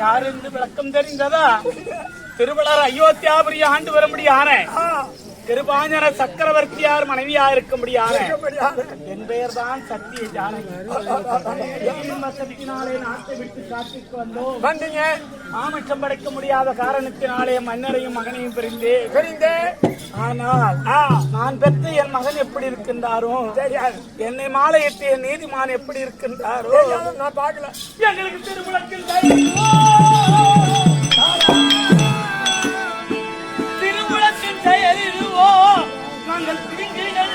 யார் என்று விளக்கம் தெரிந்ததா? திருவள்ளுவர் அயோத்தியாபுரி ஆண்டு வரும்படியான கிருபாஞ்சன சக்கரவர்த்தியார் மனைவியா இருக்கும்படியான என் பெயர் தான் சத்திய ஜானகி. வசதியினாலே நாட்டை விட்டு காட்டுக்கு வந்தீங்க. மாமிச்சம் படைக்க முடியாத காரணத்தினாலே மன்னரையும் மகனையும் பிரிந்தே. ஆனால் நான் பெற்ற என் மகன் எப்படி இருக்கின்றாரோ தெரியாது. என்னை மாலையிட்டு என் நீதிமான் எப்படி இருக்கின்றாரோ நான் பார்க்கல. எங்களுக்கு திருமணத்தில் செயலிடுவோ நாங்கள் பிரிஞ்சுகள்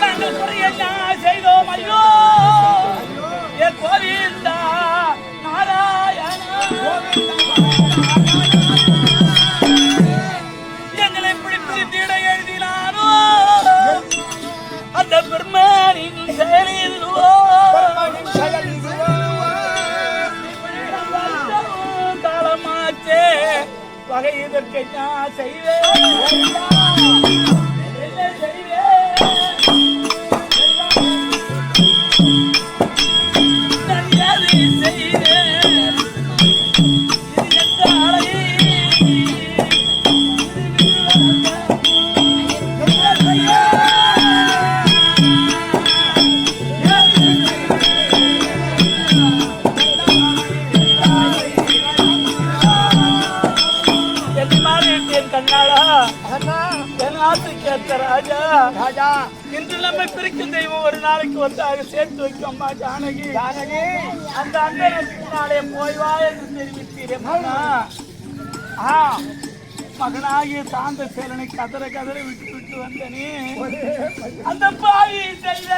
நாங்கள் குறையெல்லாம் செய்தோம். ஐயோ ஏ கோவிந்தா நாராயணா, எங்களை இப்படி பிரித்திட எழுதினாரோ அந்த பெருமானின் செயலிடுவோ வகை இதற்கு நான் செய்வேன். ராஜா இன்று நம்மை பிரிக்கும் தெய்வம் ஒரு நாளைக்கு ஒன்றாக சேர்த்து வைக்கும். அம்மா ஜானகி அந்த அந்தரத்தினாலே போய்வா என்று தெரிவித்தீரே. மகனாகிய சாந்த சேலனை கதற விட்டு வந்தனே அந்த பாவி செய்த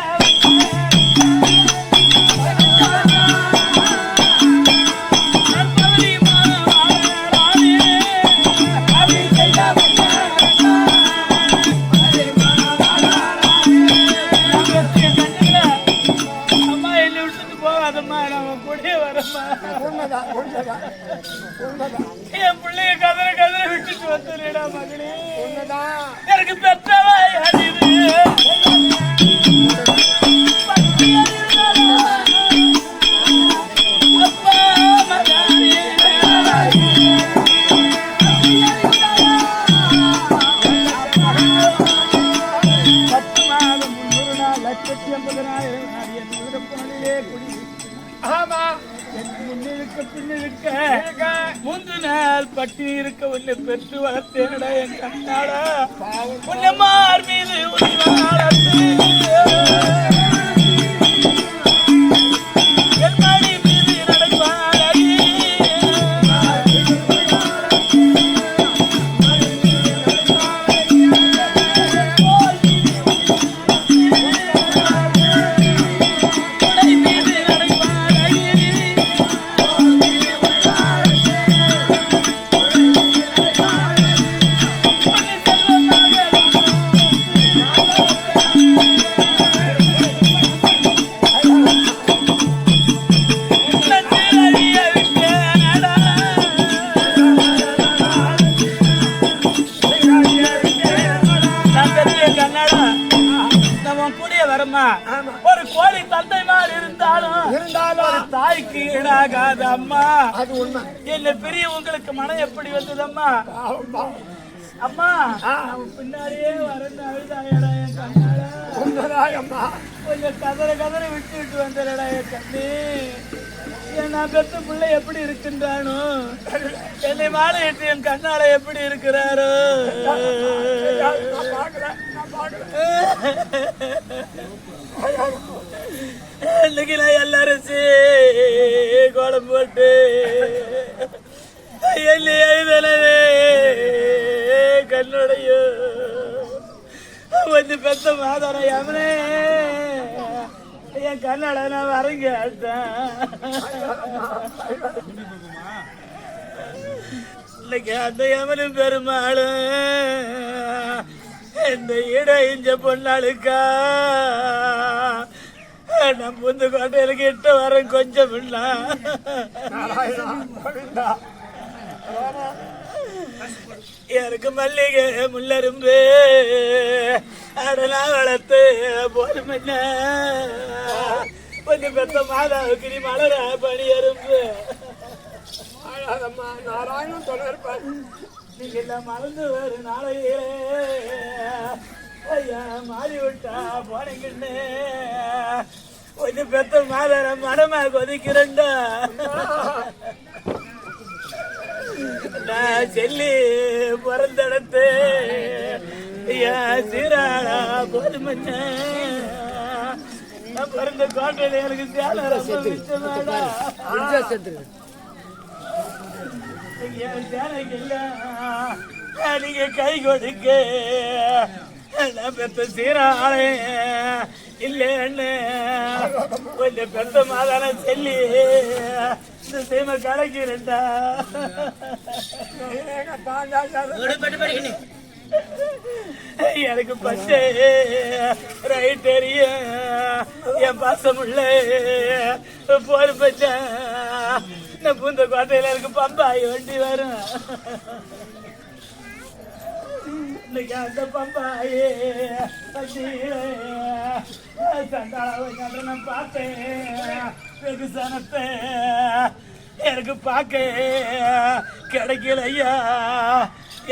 என் பிள்ளைய கதற விட்டுட்டு வந்துடா மகளே. எனக்கு பெற்றவா முந்து நாள் பட்டி இருக்க உன்னை பெற்று வளர்த்தேட என் கண்ணாட உன்னை மார் மீது என் மணி மீது நடப்பாடி ஒரு கோழி தந்தை மாதிரி இருந்தாலும் தாய்க்கு ஈடாகாது அம்மா. அது உண்மை. என்ன பெரிய உங்களுக்கு மனம் எப்படி வந்தது அம்மா? அம்மா பின்னாடியே வரன்னு அழுதாயடா என் கண்ணாடா. கொஞ்சம் கதற விட்டு வந்தடா என் கண்ணு. நான் பெற்ற பிள்ளை எப்படி இருக்கின்றானோ என்னை மாலையிட்டு என் கண்ணால எப்படி இருக்கிறாரோ இன்னைக்கு நான் எல்லாரும் கோலம் போட்டு என்னை எழுதனவே கண்ணுடைய கொஞ்சம் பெத்த மாதான யமனே என் கண்ணாட நான் வரங்க இன்னைக்கு அந்த யமனும் பெருமாளும் இந்த இட இஞ்ச பொண்ணாளுக்கா நான் புந்து கோட்டையிலுக்கு இட்டு வரேன் கொஞ்சம் எனக்கு மல்லிகை முள்ளரும்பு அடலா வளர்த்து போதுமென்ன கொஞ்சம் பெத்த மாதாவுக்கு நீ மலர பணி அரும்பு நாராயணன் தொடர்பார். நீங்க எல்லாம் மறந்து ஒரு நாளையே ஐயா மாறி விட்டா போனீங்கன்னு கொஞ்சம் பெத்த மாதர மனமா கொதிக்கிறேன்டா. நான் செல்லி பிறந்தெடுத்து சீராடா போதுமண்ண நான் பிறந்த கோட்டையில எனக்கு சேலை நீங்க கை கொடுக்க நான் பெத்த சீராளே இல்லைன்னு கொஞ்சம் பெத்த மாதான செல்லி இந்த சீமை கலக்கிறேன்டா. எனக்கு பச்சை ரைட் தெரியும் என் பாசமுள்ள போர் பச்சை நான் பூந்த கோட்டையில இருக்கு பம்பாய் வண்டி வரும். இன்னைக்கு அந்த பம்பாயே சண்டாள நான் பார்த்தேன் வெகுசனத்தை எனக்கு பார்க்க கிடைக்கல ஐயா.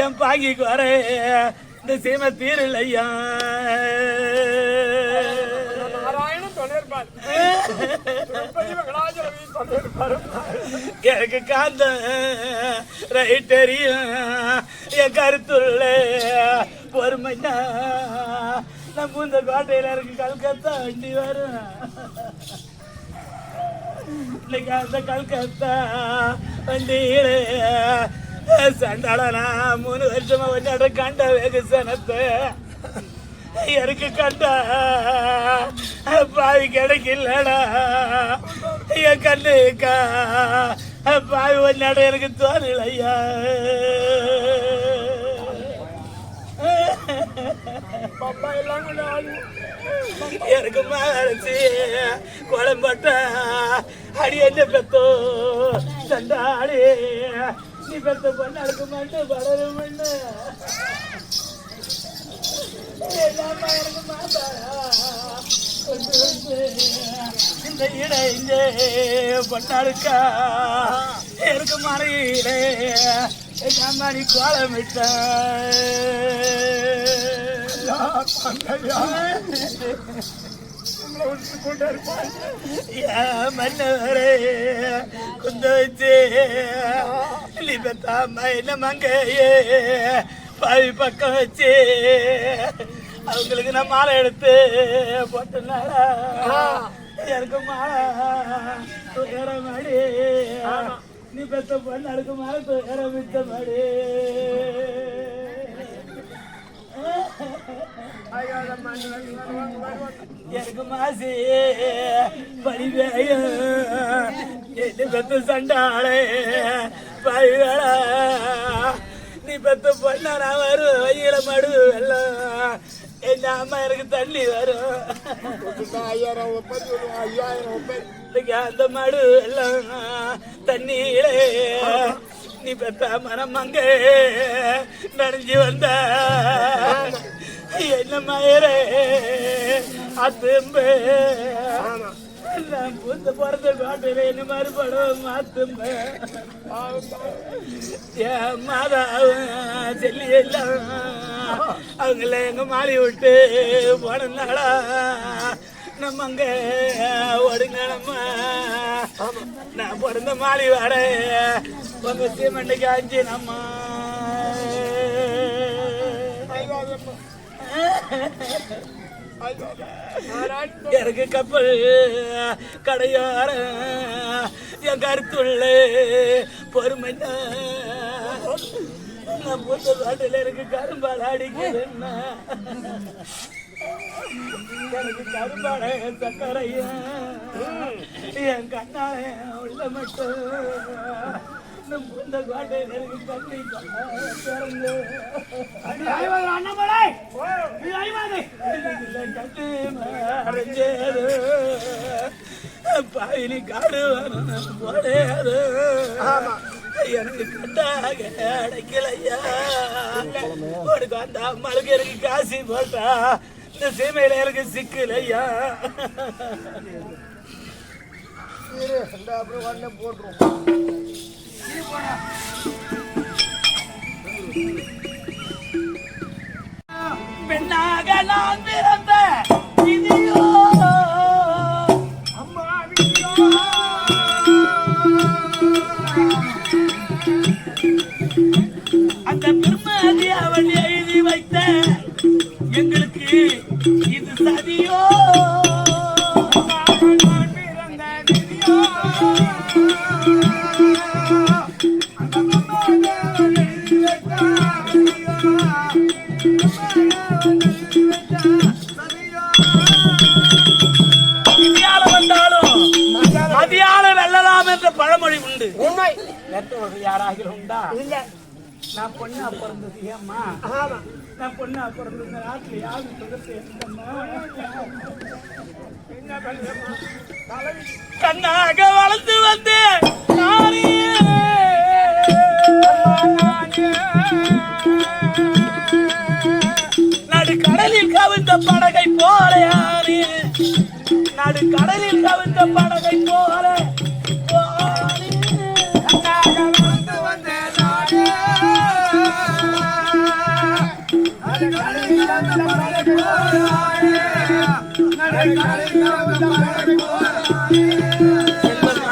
என் பாங்கிக்கு வர இந்த சீமை தீரல ஐயா. எனக்கு காந்த ரைட் தெரியும் என் கருத்துள்ள பொறுமையா நான் பூந்த கோட்டையில இருக்கு கல்கத்தா வண்டி வரும். இன்னைக்கு அந்த கல்கத்தா வண்டியில சண்டாளனா 3 வருஷமா கொண்டாட கண்ட வெகுசனத்தை எனக்கு கண்டா பாவி கிடைக்கலடா. என் கண்ணுக்கா பாவி கொண்டாட எனக்கு தோணலையா. எனக்கு மறைச்சி குழம்பட்ட அடி என்ன பெத்தோ சண்டாடி நீ பெத்த பொண்ணு அடுக்க மாட்டேன் வளரும் மண்ணு இந்த இடைஞ்சே பொண்ணாளுக்கா எனக்கு மறையிலே அம்மாடி கோலமிட்ட மன்னவரே குந்த வச்சு நீ பெத்தாம என்ன மங்கையே பாவி பக்கம் வச்சு அவங்களுக்கு நான் மாலை எடுத்து போட்டனால எனக்கு மாலை துயர மாடி நீ பெத்த பொண்ணு அடுக்க மாலை துயர மித்த மாடி. எனக்கு மாசி பழிவேயும் எது பெத்த சண்டாளே பழிவேளா நீ பெத்த பொண்ணா நான் வரும் வயில மடு எல்லாம் என் அம்மா எனக்கு தண்ணி வரும். 5000 அந்த மடு எல்லாம் தண்ணியிலே நீ பெத்த மனம் அங்க நனைஞ்சு வந்த என்ன மயரே அத்தும்பு நான் பூத்த பிறந்த கோட்டையில என்ன மறுபடம் மாத்தும்ப என் மாதாவும் செல்லி எல்லாம் அவங்கள எங்க மாறி விட்டு போனாடா. நம்ம அங்க ஒடுங்க நம்ம நான் பிறந்த மாறி வாட உங்க சீமண்டைக்கு அஞ்சு நம்ம எனக்கு கப்பல் கடையார என் கருத்துள்ள பொறுமை நான் பூத்த காட்டில் எனக்கு கரும்பால் அடிக்குதுன்னா எனக்கு கரும்பாட சக்கரையா என் கண்ணால உள்ள மட்டும் பூந்த காட்டில் எனக்கு கண்ணி பிறந்து அண்ணாமலை கட்டு மறைஞ்சது பாயினி காடு போடையாது எனக்கு கட்டாக அடைக்கலையா உனக்கு அந்த அம்மாளுக்கு எனக்கு காசி போட்டா இந்த சீமையில எனக்கு சிக்கலையா பெண்ணாக நான் பிறந்த விதியோ அம்மா விதியோ அந்த பெருமாதி அவன் எழுதி வைத்த எங்களுக்கு இது சதியோ பழமொழி உண்டு உண்மை யாராக உண்டா இல்ல நான் பொண்ணா பிறந்தது ஏம்மா நான் பொண்ணா பிறந்தது நாட்டுல யாரும் கண்ணாக வளர்ந்து வந்து நடுக்கடலில் கவிழ்ந்த படகை போல யாரு நடுக்கடலில் கவிழ்ந்த படகை போல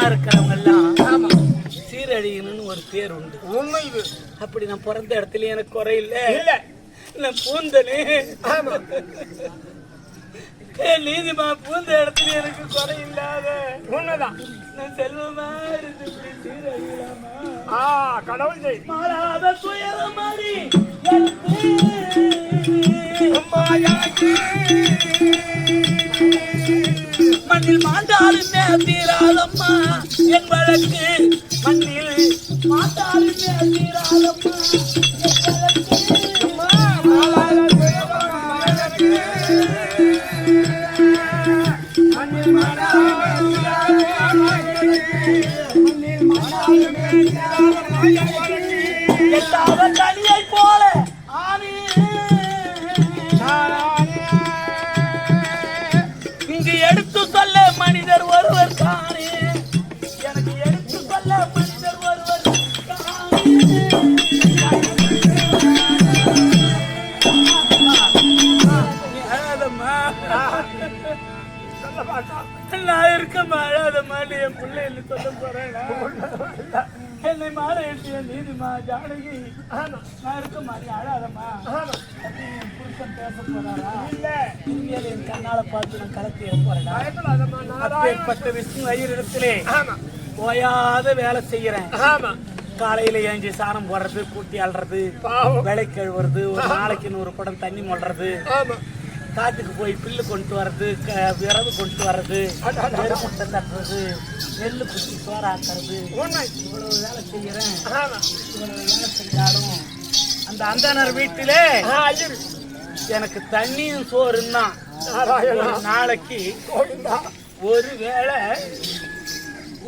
இருக்கிறவங்க எல்லாம் சீரழியணும்னு ஒரு பேர் உண்டு உண்மை இது அப்படி நான் பிறந்த இடத்துல எனக்கு குறை இல்ல நான் பூந்தனே நீதிமா பூந்த இடத்துல எனக்கு குறை இல்லாத உண்மைதான் நான் செல்வமா இருந்து சீரழியலாமா கடவுள் மாறாத துயரம் மாறி மண்ணில் மாண்டாலுமே தீராதம்மா என் வழக்கு மண்ணில் மாண்டாலுமே தீராதம்மா தனியை போல இங்கு எடுத்து சொல்ல மனிதர் ஒருவர் காணே எனக்கு எடுத்து சொல்ல மனிதர் ஒருவர் நான் இருக்க மாறாதம்மா நீ என் பிள்ளைன்னு சொல்ல போறேன் என்னை மாற எழுதிய நீதிமா ஜானகி நான் இருக்க மாதிரி அழாதம்மா புருஷன் பேச போறாரா இல்ல இந்தியால என் கண்ணால பார்த்து நான் கலத்தி போறேன் விஷ்ணு ஐயரிடத்திலே ஓயாத வேலை செய்யறேன் காலையில ஏஞ்சி சாணம் போடுறது கூட்டி அல்றது விலை கழுவுறது ஒரு நாளைக்கு 100 குடம் தண்ணி மொள்றது காட்டுக்கு போய் பில்லு கொண்டு வர்றது விரவு கொண்டு வர்றது முட்டை தட்டுறது நெல்லு குத்தி சோறாக்குறது இவ்வளவு வேலை செய்யறேன் இவ்வளவு வேலை செஞ்சாலும் அந்த அந்தனர் வீட்டிலே எனக்கு தண்ணியும் சோறுன்னா நாளைக்கு ஒரு வேளை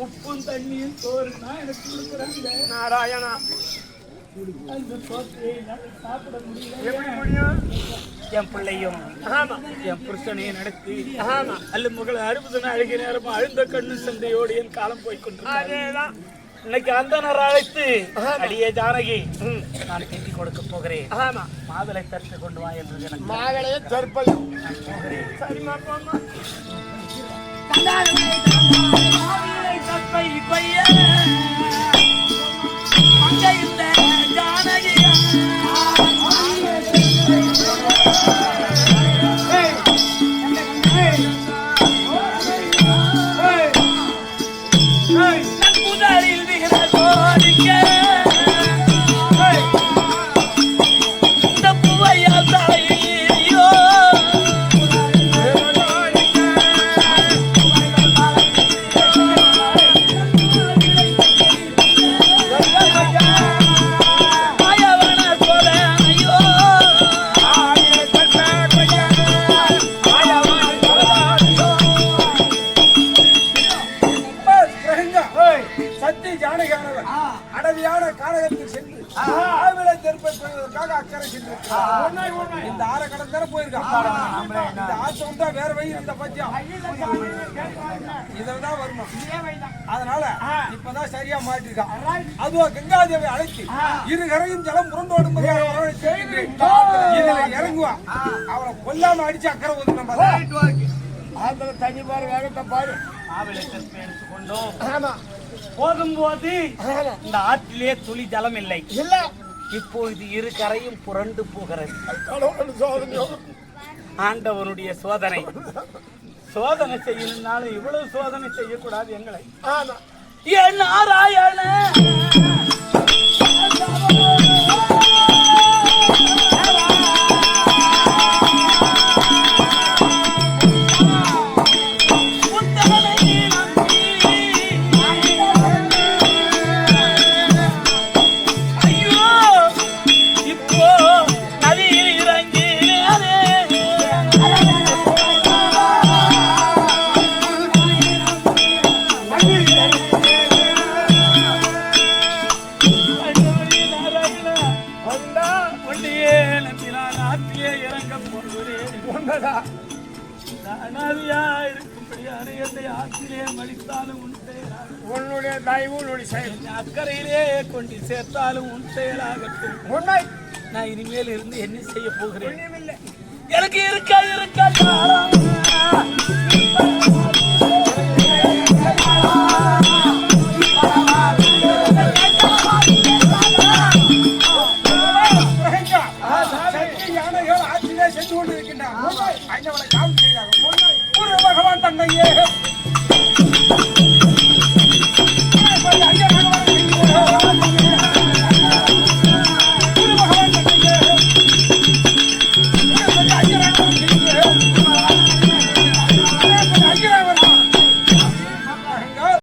உப்பும் தண்ணியும் சோறுன்னா எனக்கு கொடுக்குறாங்க நாராயணா அந்த சோற்றை சாப்பிட முடியும் என் பிள்ளையும் என் புருஷனையும் நடத்தி அல்ல முகல 60 நாளைக்கு நேரமா அழுந்த கண்ணு சந்தையோடு என் காலம் போய்கொண்டிருக்கேன் இன்னைக்கு அந்தனர் அழைத்து அடியே ஜானகி நான் கட்டி கொடுக்க போகிறேன் மாதளை தட்டு கொண்டு வா என்று எனக்கு மாதளையை தற்பல் போகிறேன் சரிமா போமா இந்த ஆற கடற்கரை போயிருக்கான். இந்த ஆற்று வந்தா வேற வழி இருந்த பத்தியம் இதான் வரணும். அதனால இப்பதான் சரியா மாட்டிருக்கான். அதுவும் கங்காதேவி அழைச்சி இருகரையும் ஜலம் புரண்டோடும் இதுல இறங்குவா. அவளை கொல்லாம அடிச்சு அக்கறை ஒதுக்கணும். தண்ணி பாரு, வேகத்தை பாரு. எடுத்துக்கொண்டோம். போகும்போது இந்த ஆற்றிலே துளி ஜலம் இல்லை. இப்பொழுது இரு கரையும் புரண்டு போகிறது. ஆண்டவனுடைய சோதனை. சோதனை செய்யணும்னாலும் இவ்வளவு சோதனை செய்யக்கூடாது எங்களை. என் நாராயண உன்னுடைய தயவு உன்னுடைய செயல் அக்கறையிலே கொண்டு சேர்த்தாலும் உன் செயலாகட்டும். நான் இனிமேல் இருந்து என்ன செய்ய போகிறேன்? எனக்கு இருக்கா சென்று கொண்டிருக்கின்றான். பகவான் தன்னையே